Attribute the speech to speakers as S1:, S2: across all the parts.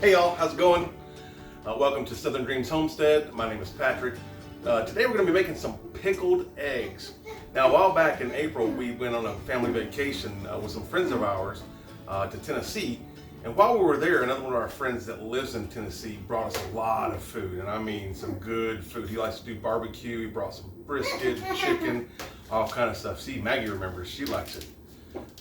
S1: Hey y'all, how's it going? Welcome to Southern Dreams Homestead. My name is Patrick. Today we're going to be making some pickled eggs. Now, a while back in April, we went on a family vacation with some friends of ours to Tennessee. And while we were there, another one of our friends that lives in Tennessee brought us a lot of food. And I mean some good food. He likes to do barbecue. He brought some brisket, chicken, all kind of stuff. See, Maggie remembers, she likes it.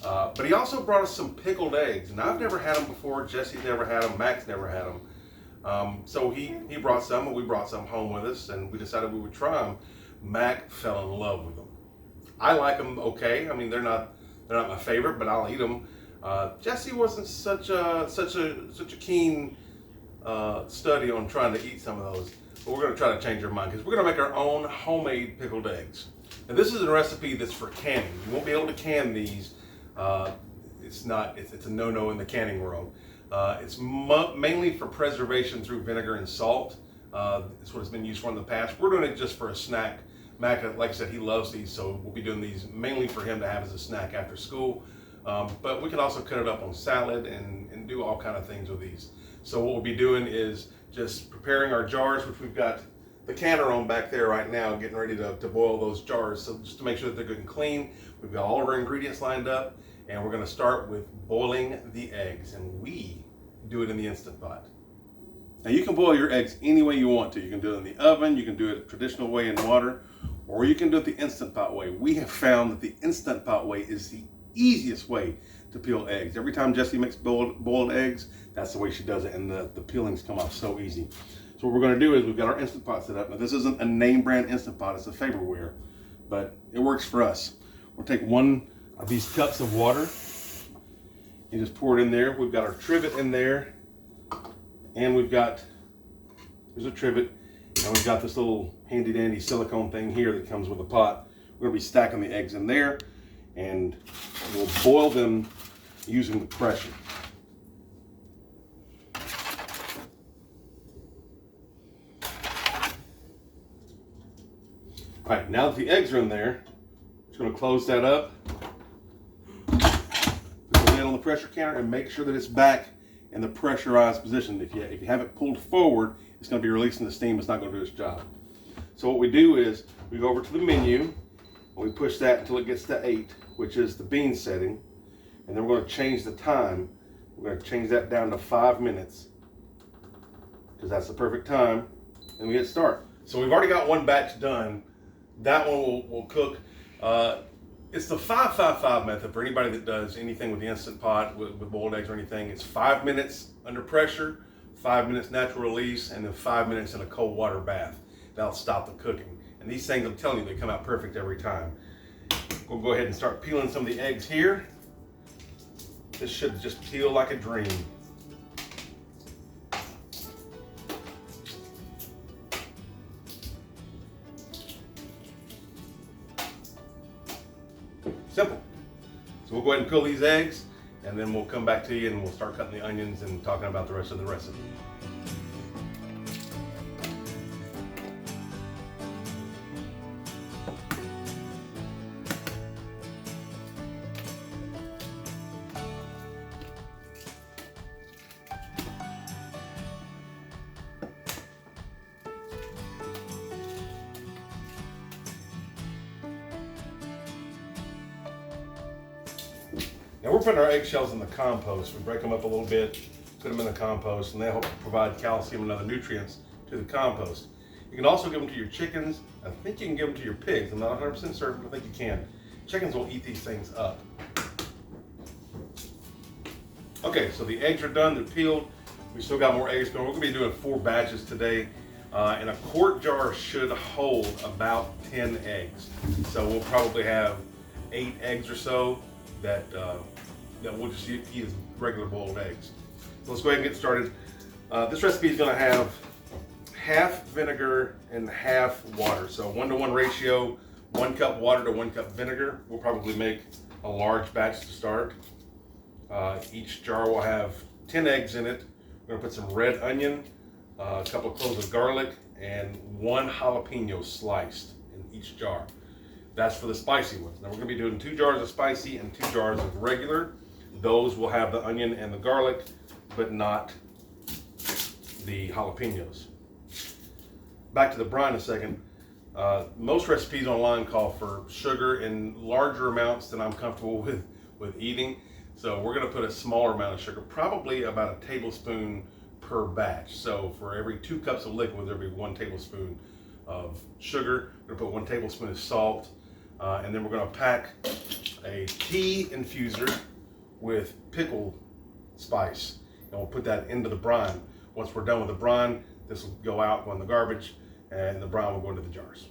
S1: But he also brought us some pickled eggs, and I've never had them before. Jesse's never had them. Max never had them. So he brought some, and we brought some home with us, and we decided we would try them. Mac fell in love with them. I like them okay. I mean, they're not my favorite, but I'll eat them. Jessie wasn't such a keen study on trying to eat some of those, but we're going to try to change our mind because we're going to make our own homemade pickled eggs. And this is a recipe that's for canning. You won't be able to can these. It's a no-no in the canning world. It's mainly for preservation through vinegar and salt. It's what it's been used for in the past. We're doing it just for a snack. Mac, like I said, he loves these, so we'll be doing these mainly for him to have as a snack after school. But we can also cut it up on salad and do all kind of things with these. So what we'll be doing is just preparing our jars, which we've got the canner on back there right now, getting ready to boil those jars. So just to make sure that they're good and clean, we've got all of our ingredients lined up, and we're going to start with boiling the eggs, and we do it in the Instant Pot. Now you can boil your eggs any way you want to. You can do it in the oven, you can do it a traditional way in water, or you can do it the Instant Pot way. We have found that the Instant Pot way is the easiest way to peel eggs. Every time Jessie makes boiled eggs, that's the way she does it, and the peelings come off so easy. So what we're going to do is we've got our Instant Pot set up. Now this isn't a name brand Instant Pot, it's a Faberware, but it works for us. We'll take one of these cups of water and just pour it in there. We've got our trivet in there, and here's a trivet, and we've got this little handy dandy silicone thing here that comes with a pot. We're going to be stacking the eggs in there, and we'll boil them using the pressure. All right, now that the eggs are in there, just going to close that up, put the lid on the pressure canner, and make sure that it's back in the pressurized position. If you have it pulled forward, it's going to be releasing the steam. It's not going to do its job. So what we do is we go over to the menu, and we push that until it gets to 8, which is the bean setting, and then we're going to change the time. We're going to change that down to 5 minutes because that's the perfect time, and we hit start. So we've already got one batch done. That one will cook. It's the 5-5-5 method for anybody that does anything with the Instant Pot, with boiled eggs or anything. It's 5 minutes under pressure, 5 minutes natural release, and then 5 minutes in a cold water bath. That'll stop the cooking. And these things, I'm telling you, they come out perfect every time. We'll go ahead and start peeling some of the eggs here. This should just peel like a dream. Simple. So we'll go ahead and peel these eggs, and then we'll come back to you and we'll start cutting the onions and talking about the rest of the recipe. Now we're putting our eggshells in the compost. We break them up a little bit, put them in the compost, and they help provide calcium and other nutrients to the compost. You can also give them to your chickens. I think you can give them to your pigs. I'm not 100% certain, but I think you can. Chickens will eat these things up. Okay, so the eggs are done, they're peeled. We still got more eggs going. We're gonna be doing 4 batches today. And a quart jar should hold about 10 eggs. So we'll probably have 8 eggs or so that we'll just eat as regular boiled eggs. So let's go ahead and get started. This recipe is going to have half vinegar and half water. So 1-to-1 ratio, 1 cup water to 1 cup vinegar. We'll probably make a large batch to start. Each jar will have 10 eggs in it. We're going to put some red onion, a couple of cloves of garlic, and 1 jalapeno sliced in each jar. That's for the spicy ones. Now we're going to be doing 2 jars of spicy and 2 jars of regular. Those will have the onion and the garlic, but not the jalapenos. Back to the brine a second. Most recipes online call for sugar in larger amounts than I'm comfortable with eating. So we're going to put a smaller amount of sugar, probably about a tablespoon per batch. So for every 2 cups of liquid, there'll be 1 tablespoon of sugar. We're going to put 1 tablespoon of salt. And then we're going to pack a tea infuser with pickle spice. And we'll put that into the brine. Once we're done with the brine, this will go out, go in the garbage, and the brine will go into the jars.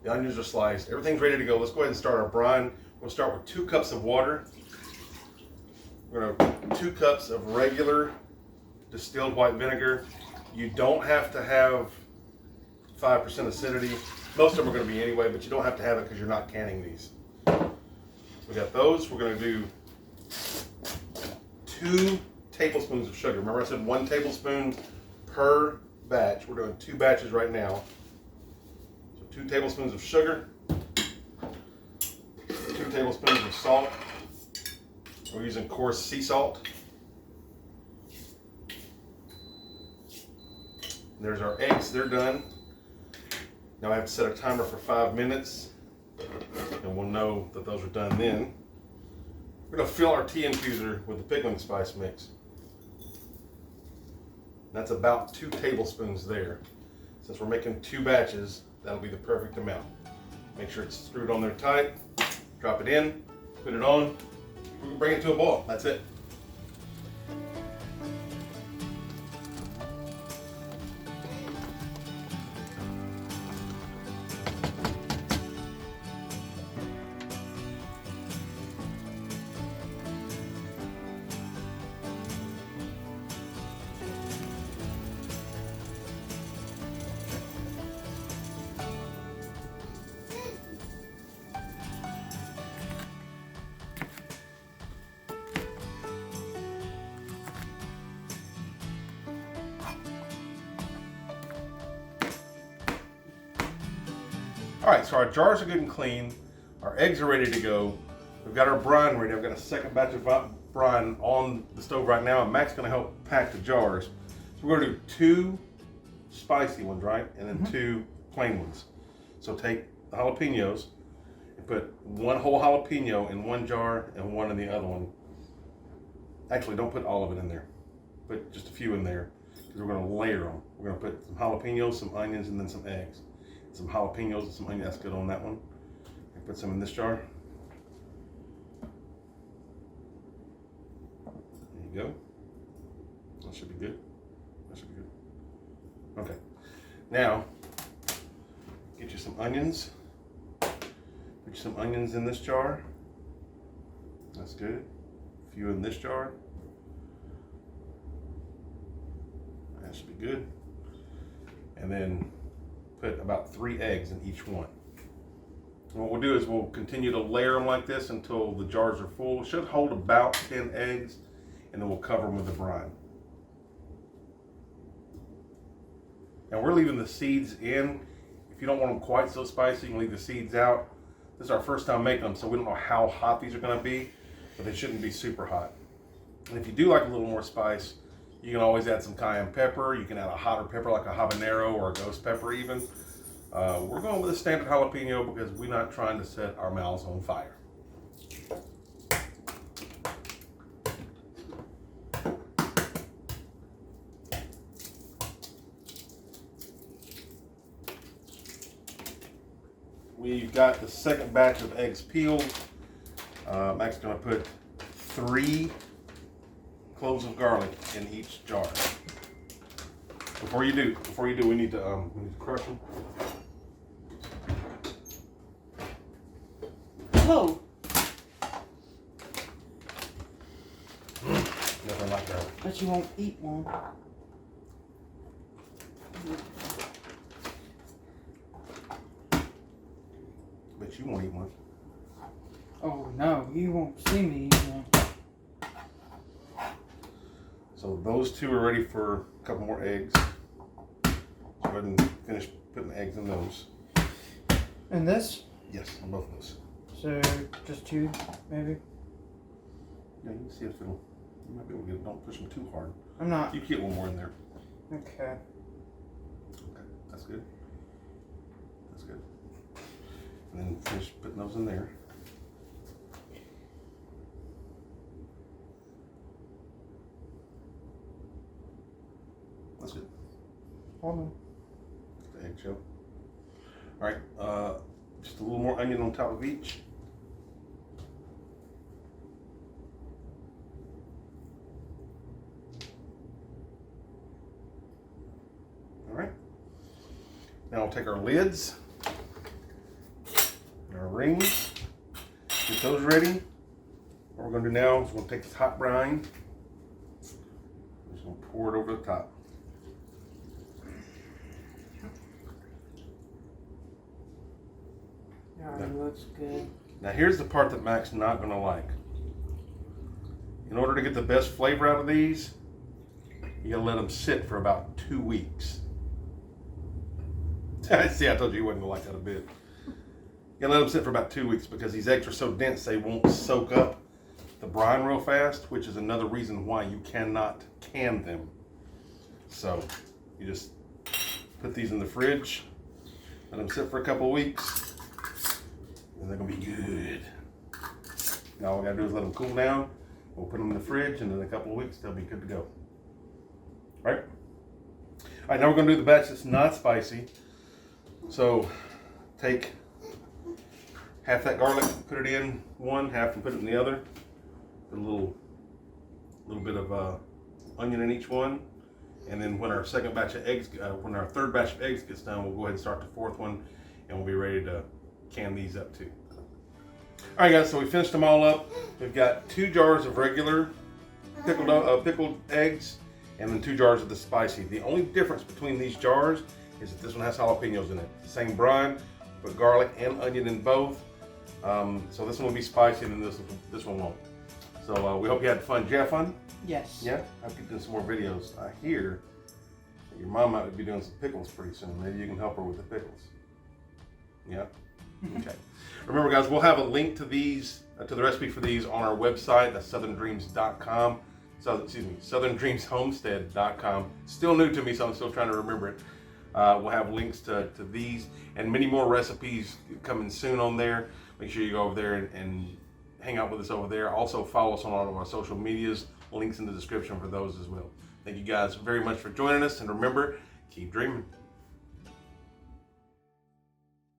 S1: The onions are sliced. Everything's ready to go. Let's go ahead and start our brine. We'll start with 2 cups of water. We're going to 2 cups of regular distilled white vinegar. You don't have to have 5% acidity. Most of them are going to be anyway, but you don't have to have it because you're not canning these. We got those. We're going to do 2 tablespoons of sugar. Remember I said 1 tablespoon per batch. We're doing 2 batches right now. 2 tablespoons of sugar, 2 tablespoons of salt. We're using coarse sea salt. There's our eggs, they're done. Now I have to set a timer for 5 minutes, and we'll know that those are done then. We're going to fill our tea infuser with the pickling spice mix. That's about 2 tablespoons there. Since we're making 2 batches, that'll be the perfect amount. Make sure it's screwed on there tight. Drop it in, put it on. We can bring it to a boil. That's it. All right, so our jars are good and clean. Our eggs are ready to go. We've got our brine ready. I've got a second batch of brine on the stove right now, and Mac's gonna help pack the jars. So we're gonna do 2 spicy ones, right? And then 2 plain ones. So take the jalapenos and put 1 whole jalapeno in 1 jar and 1 in the other one. Actually, don't put all of it in there. Put just a few in there because we're gonna layer them. We're gonna put some jalapenos, some onions, and then some eggs. Some jalapenos and some onions. That's good on that one. And put some in this jar. There you go. That should be good. That should be good. Okay. Now, get you some onions. Put you some onions in this jar. That's good. A few in this jar. That should be good. And then put about 3 eggs in each one. And what we'll do is we'll continue to layer them like this until the jars are full. It should hold about 10 eggs, and then we'll cover them with the brine. And we're leaving the seeds in. If you don't want them quite so spicy, you can leave the seeds out. This is our first time making them, so we don't know how hot these are going to be, but they shouldn't be super hot. And if you do like a little more spice, you can always add some cayenne pepper. You can add a hotter pepper like a habanero or a ghost pepper even. We're going with a standard jalapeno because we're not trying to set our mouths on fire. We've got the second batch of eggs peeled. Mac's going to put 3 cloves of garlic in each jar. Before you do, we need to crush them.
S2: Oh.
S1: Nothing like that.
S2: But you won't eat one.
S1: But you won't eat one.
S2: Oh no, you won't see me eat one.
S1: So those two are ready for a couple more eggs. Go ahead and finish putting the eggs in those.
S2: And this?
S1: Yes, on both of those.
S2: So just 2, maybe?
S1: Yeah, you can see if it'll, you might be able to get it. Don't push them too hard.
S2: I'm not.
S1: You can get one more in there.
S2: Okay.
S1: Okay, that's good. That's good. And then finish putting those in there. That's good.
S2: Hold on.
S1: The eggshell. All right, just a little more onion on top of each. All right. Now we'll take our lids, and our rings, get those ready. What we're going to do now is we'll take this hot brine, just going to pour it over the top.
S2: Alright, looks good.
S1: Now here's the part that Mac's not going to like. In order to get the best flavor out of these, you got to let them sit for about 2 weeks. See, I told you you wasn't going to like that a bit. You got to let them sit for about 2 weeks because these eggs are so dense they won't soak up the brine real fast, which is another reason why you cannot can them. So you just put these in the fridge, let them sit for a couple of weeks, and they're gonna be good. Now all we gotta do is let them cool down. We'll put them in the fridge, and in a couple of weeks they'll be good to go. All right. All right. Now we're gonna do the batch that's not spicy. So take half that garlic, put it in one, half and put it in the other. Put a little bit of onion in each one, and then when our second batch of eggs, when our third batch of eggs gets done, we'll go ahead and start the fourth one, and we'll be ready to can these up too. All right, guys. So we finished them all up. We've got 2 jars of regular pickled eggs, and then 2 jars of the spicy. The only difference between these jars is that this one has jalapenos in it. The same brine, but garlic and onion in both. So this one will be spicy, and then this one won't. So we hope you had fun. Did you have fun?
S2: Yes.
S1: Yeah? I'll keep doing some more videos. I hear that your mom might be doing some pickles pretty soon. Maybe you can help her with the pickles. Yeah? Okay. Remember, guys, we'll have a link to these, to the recipe for these on our website. That's southerndreams.com. southerndreamshomestead.com. Still new to me, so I'm still trying to remember it. We'll have links to these and many more recipes coming soon on there. Make sure you go over there and hang out with us over there. Also follow us on all of our social medias. Links in the description for those as well. Thank you guys very much for joining us, and remember, keep dreaming.